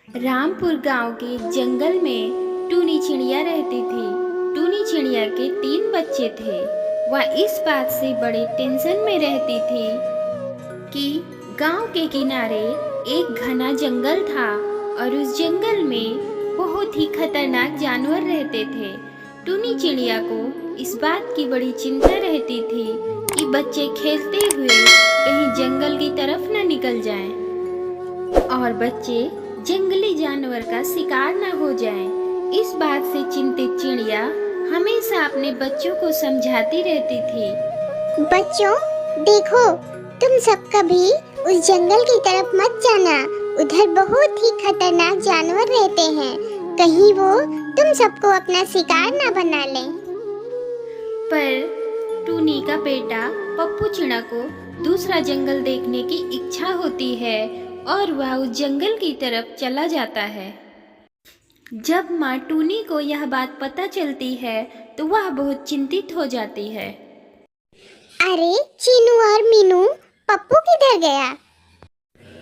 रामपुर गांव के एक जंगल में टूनी चिड़िया रहती थी। टूनी चिड़िया के 3 बच्चे थे। वह इस बात से बड़े टेंशन में रहती थी कि गांव के किनारे एक घना जंगल था और उस जंगल में बहुत ही खतरनाक जानवर रहते थे। टूनी चिड़िया को इस बात की बड़ी चिंता रहती थी कि बच्चे खेलते हुए कहीं जंगल की तरफ न निकल जाएं और बच्चे जंगली जानवर का शिकार न हो जाएं। इस बात से चिंतित चिड़िया हमेशा अपने बच्चों को समझाती रहती थी। बच्चों, देखो, तुम सब कभी उस जंगल की तरफ मत जाना। उधर बहुत ही खतरनाक जानवर रहते हैं। कहीं वो तुम सबको अपना शिकार ना बना लें। पर टूनी का बेटा पप्पू चिड़ा को दूसरा जंगल देखने की इच्छा होती है और वह उस जंगल की तरफ चला जाता है। जब माँ टूनी को यह बात पता चलती है तो वह बहुत चिंतित हो जाती है। अरे चीनू और मीनू, पप्पू किधर गया?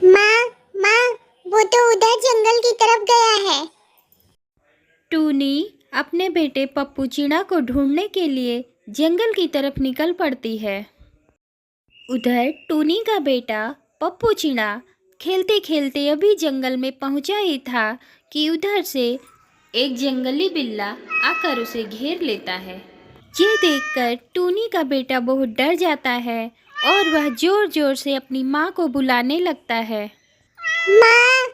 माँ, वो तो उधर जंगल की तरफ गया है। टूनी अपने बेटे पप्पू चिड़ा को ढूंढने के लिए जंगल की तरफ निकल पड़ती है। उधर टूनी का बेटा पप्पू चिड़ा खेलते खेलते अभी जंगल में पहुंचा ही था कि उधर से एक जंगली बिल्ला आकर उसे घेर लेता है। ये देखकर टूनी का बेटा बहुत डर जाता है और वह जोर जोर से अपनी माँ को बुलाने लगता है। माँ,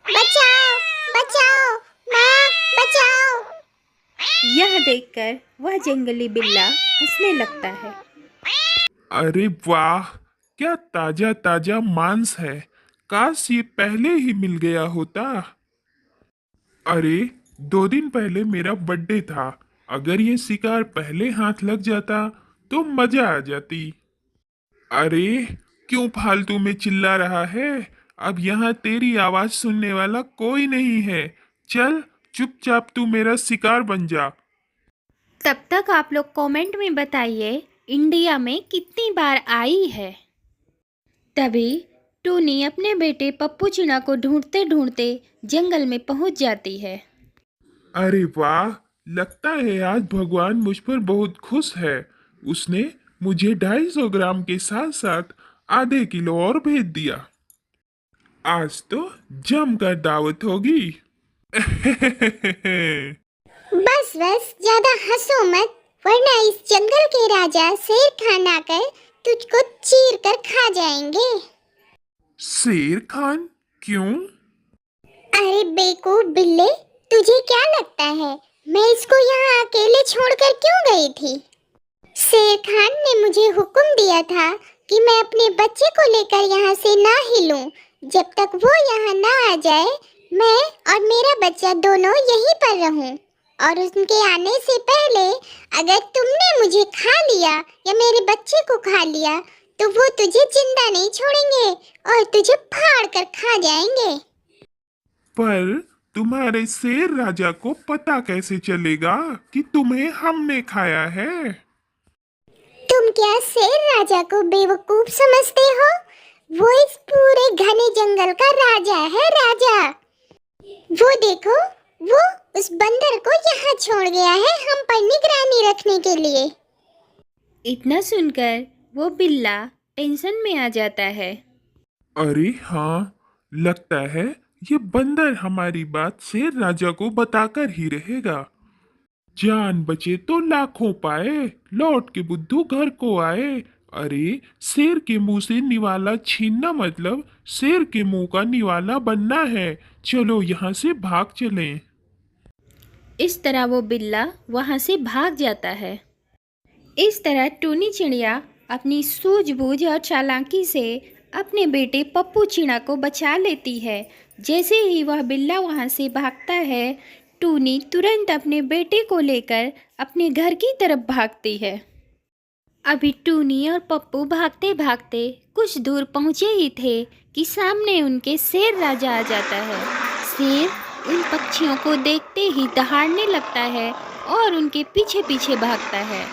बचाओ, बचाओ, माँ, बचाओ। यह देखकर वह जंगली बिल्ला हंसने लगता है। अरे वाह, क्या ताजा ताजा मांस है। काश ये पहले ही मिल गया होता। अरे 2 दिन पहले मेरा बर्थडे था। अगर ये शिकार पहले हाथ लग जाता तो मजा आ जाती। अरे क्यों फालतू में चिल्ला रहा है? अब यहाँ तेरी आवाज सुनने वाला कोई नहीं है। चल चुपचाप तू मेरा शिकार बन जा। तब तक आप लोग कमेंट में बताइए इंडिया में कितनी बार आई है। तभी टूनी अपने बेटे पप्पू चिड़ा को ढूंढते ढूंढते जंगल में पहुंच जाती है। अरे वाह, लगता है आज भगवान मुझ पर बहुत खुश है। उसने मुझे 250 ग्राम के साथ साथ आधे किलो और भेज दिया। आज तो जमकर दावत होगी। बस ज्यादा हंसो मत, वरना इस जंगल के राजा शेर खान आकर तुझको चीर कर खा जाएंगे। शेर खान? क्यों? अरे बेवकूफ बिल्ले, तुझे क्या लगता है मैं इसको यहाँ अकेले छोड़कर क्यों गई थी? शेर खान ने मुझे हुक्म दिया था कि मैं अपने बच्चे को लेकर यहाँ से ना हिलूं। जब तक वो यहाँ ना आ जाए, मैं और मेरा बच्चा दोनों यहीं पर रहूं। और उनके आने से पहले अगर तुमने मुझे खा लिया या मेरे बच्चे को खा लिया तो वो तुझे जिंदा नहीं छोड़ेंगे और तुझे फाड़ कर खा जाएंगे। पर तुम्हारे शेर राजा को पता कैसे चलेगा कि तुम्हें हमने खाया है? तुम क्या शेर राजा को बेवकूफ समझते हो? वो इस पूरे घने जंगल का राजा है, राजा। वो देखो, वो उस बंदर को यहाँ छोड़ गया है हम पर निगरानी रखने के लिए। इतना सुनकर वो बिल्ला टेंशन में आ जाता है। अरे हाँ, लगता है ये बंदर हमारी बात शेर राजा को बताकर ही रहेगा। जान बचे तो लाखों पाए, लौट के बुद्धू घर को आए। अरे शेर के मुंह से निवाला छीनना मतलब शेर के मुंह का निवाला बनना है। चलो यहाँ से भाग चलें। इस तरह वो बिल्ला वहाँ से भाग जाता है। इस तरह टूनी चिड़िया अपनी सूझबूझ और चालाकी से अपने बेटे पप्पू चिड़ा को बचा लेती है। जैसे ही वह बिल्ला वहाँ से भागता है, टूनी तुरंत अपने बेटे को लेकर अपने घर की तरफ भागती है। अभी टूनी और पप्पू भागते भागते कुछ दूर पहुँचे ही थे कि सामने उनके शेर राजा आ जाता है। शेर उन पक्षियों को देखते ही दहाड़ने लगता है और उनके पीछे पीछे भागता है।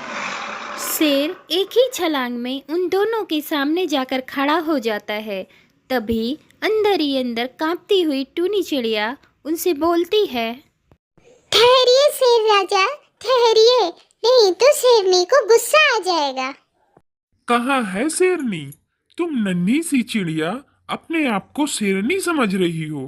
शेर एक ही छलांग में उन दोनों के सामने जाकर खड़ा हो जाता है। तभी अंदर ही अंदर कांपती हुई टूनी चिड़िया उनसे बोलती है। ठहरिए शेर राजा, ठहरिए, नहीं तो शेरनी को गुस्सा आ जाएगा। कहाँ है शेरनी? तुम नन्ही सी चिड़िया अपने आप को शेरनी समझ रही हो।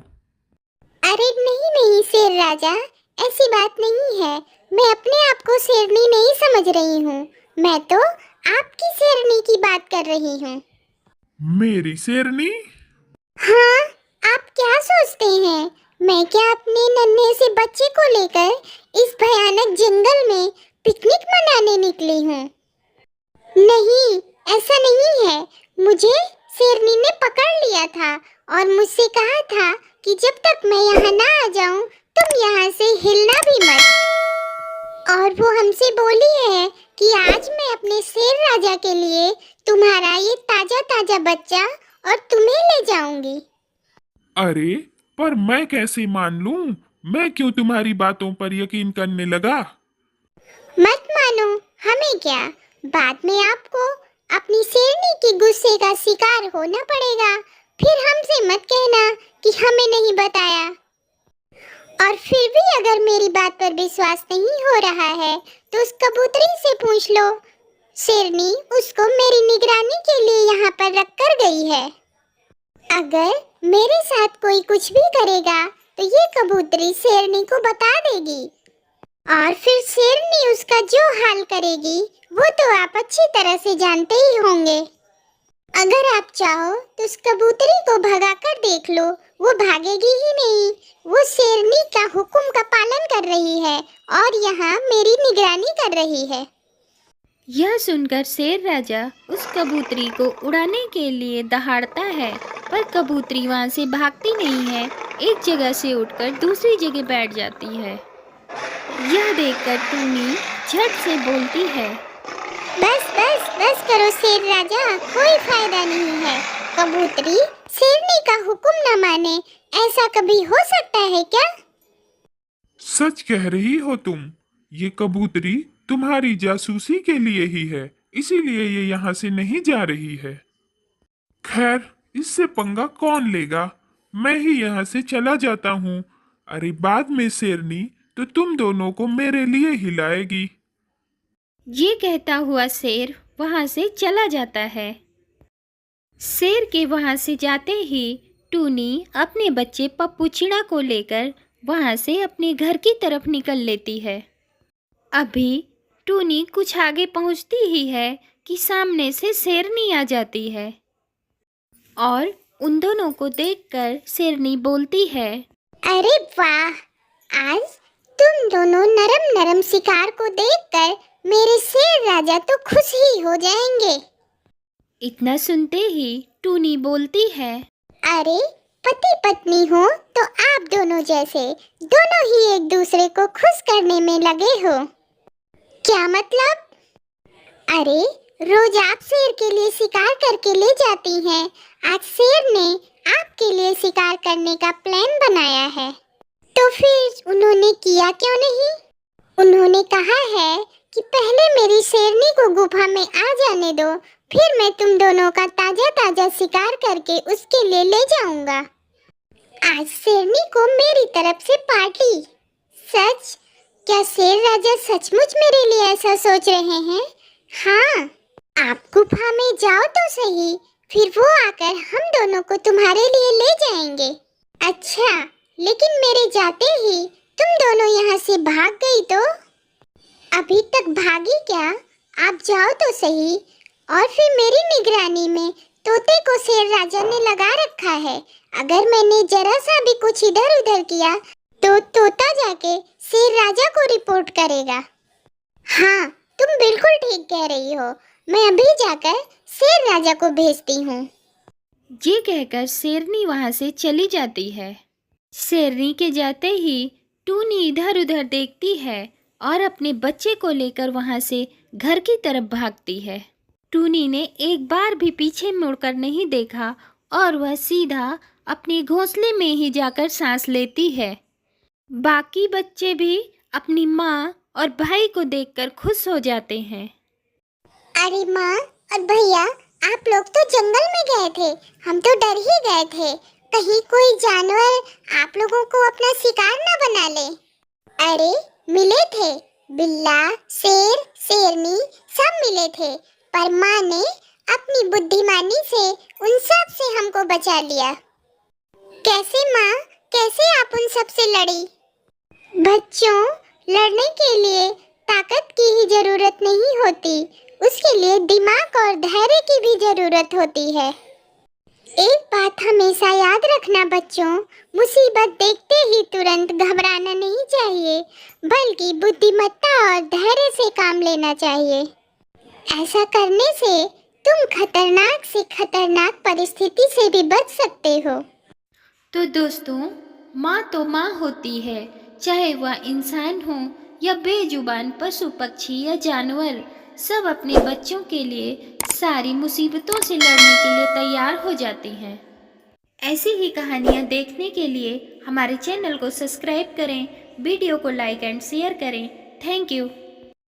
अरे नहीं नहीं शेर राजा, ऐसी बात नहीं है। मैं अपने आप को शेरनी नहीं समझ रही हूँ। मैं तो आपकी शेरनी की बात कर रही हूँ। मेरी शेरनी? हाँ, आप क्या सोचते हैं? मैं क्या अपने नन्हे से बच्चे को लेकर इस भयानक जंगल में पिकनिक मनाने निकली हूँ? नहीं, ऐसा नहीं है। मुझे शेरनी ने पकड़ लिया था और मुझसे कहा था कि जब तक मैं यहाँ ना आ जाऊँ तुम यहाँ से हिलना भी मत। और वो हमसे बोली है कि आज मैं अपने शेर राजा के लिए तुम्हारा ये ताजा ताजा बच्चा और तुम्हें ले जाऊंगी। अरे पर मैं कैसे मान लूं? मैं क्यों तुम्हारी बातों पर यकीन करने लगा? मत मानो, हमें क्या, बाद में आपको अपनी शेरनी के गुस्से का शिकार होना पड़ेगा। फिर हमसे मत कहना कि हमें नहीं बताया। और फिर भी अगर मेरी बात पर विश्वास नहीं हो रहा है तो उस कबूतरी से पूछ लो। शेरनी उसको मेरी निगरानी के लिए यहाँ पर रख कर गई है। अगर मेरे साथ कोई कुछ भी करेगा तो ये कबूतरी शेरनी को बता देगी और फिर शेरनी उसका जो हाल करेगी वो तो आप अच्छी तरह से जानते ही होंगे। अगर आप चाहो तो उस कबूतरी को भगाकर देख लो, वो भागेगी ही नहीं। वो शेरनी का हुक्म का पालन कर रही है और यहाँ मेरी निगरानी कर रही है। यह सुनकर शेर राजा उस कबूतरी को उड़ाने के लिए दहाड़ता है, पर कबूतरी वहाँ से भागती नहीं है, एक जगह से उठकर दूसरी जगह बैठ जाती है। यह देखकर टूनी झट से बोलती है। बस बस बस करो शेर राजा, कोई फायदा नहीं है। कबूतरी शेरनी का हुक्म न माने, ऐसा कभी हो सकता है क्या? सच कह रही हो तुम। ये कबूतरी तुम्हारी जासूसी के लिए ही है, इसीलिए ये यहाँ से नहीं जा रही है। खैर, इससे पंगा कौन लेगा? मैं ही यहाँ से चला जाता हूँ। अरे बाद में शेरनी तो तुम दोनों को मेरे लिए ही लाएगी। ये कहता हुआ शेर वहाँ से चला जाता है। शेर के वहाँ से जाते ही टूनी अपने बच्चे पप्पू चिड़ा को लेकर वहाँ से अपने घर की तरफ निकल लेती है। अभी टूनी कुछ आगे पहुँचती ही है कि सामने से शेरनी आ जाती है और उन दोनों को देखकर शेरनी बोलती है। अरे वाह, आज तुम दोनों नरम नरम शिकार को देखकर मेरे शेर राजा तो खुश ही हो जाएंगे। इतना सुनते ही टूनी बोलती है। अरे पति पत्नी हो तो आप दोनों जैसे दोनों ही एक दूसरे को खुश करने में लगे हो। क्या मतलब? अरे रोज आप शेर के लिए शिकार करके ले जाती हैं, आज शेर ने आपके लिए शिकार करने का प्लान बनाया है, तो फिर उन्होंने किया क्यों नहीं? उन्होंने कहा है कि पहले मेरी शेरनी को गुफा में आ जाने दो, फिर मैं तुम दोनों का ताजा ताजा शिकार करके उसके लिए ले जाऊंगा। आज शेरनी को मेरी तरफ से पार्टी। सच? क्या शेर राजा सचमुच मेरे लिए ऐसा सोच रहे हैं? हाँ, आप गुफा में जाओ तो सही, फिर वो आकर हम दोनों को तुम्हारे लिए ले जाएंगे। अच्छा, लेकिन मेरे जाते ही तुम दोनों यहाँ से भाग गई तो? अभी तक भागी क्या? आप जाओ तो सही। और फिर मेरी निगरानी में तोते को शेर राजा ने लगा रखा है। अगर मैंने जरा सा भी कुछ इधर उधर किया तो तोता जाके शेर राजा को रिपोर्ट करेगा। हाँ, तुम बिल्कुल ठीक कह रही हो। मैं अभी जाकर शेर राजा को भेजती हूँ। ये कहकर शेरनी वहाँ से चली जाती है। शेरनी के जाते ही टूनी इधर उधर देखती है और अपने बच्चे को लेकर वहाँ से घर की तरफ भागती है। टूनी ने एक बार भी पीछे मुड़कर नहीं देखा और वह सीधा अपने घोंसले में ही जाकर सांस लेती है। बाकी बच्चे भी अपनी माँ और भाई को देखकर खुश हो जाते हैं। अरे माँ और भैया, आप लोग तो जंगल में गए थे, हम तो डर ही गए थे। कहीं कोई जानवर आप लोगों को अपना शिकार ना बना ले। अरे मिले थे, बिल्ला, शेर, शेरनी सब मिले थे, पर माँ ने अपनी बुद्धिमानी से उन सब से हमको बचा लिया। कैसे माँ, कैसे आप उन सब से लड़ी? बच्चों, लड़ने के लिए ताकत की ही जरूरत नहीं होती, उसके लिए दिमाग और धैर्य की भी जरूरत होती है। एक बात हमेशा याद रखना बच्चों, मुसीबत देखते ही तुरंत घबराना नहीं चाहिए, बल्कि बुद्धिमत्ता और धैर्य से काम लेना चाहिए। ऐसा करने से तुम खतरनाक से खतरनाक परिस्थिति से भी बच सकते हो। तो दोस्तों, माँ तो माँ होती है, चाहे वह इंसान हो या बेजुबान पशु पक्षी या जानवर, सब अपने बच्चों के लिए सारी मुसीबतों से लड़ने के लिए तैयार हो जाती हैं। ऐसी ही कहानियाँ देखने के लिए हमारे चैनल को सब्सक्राइब करें, वीडियो को लाइक एंड शेयर करें। Thank you.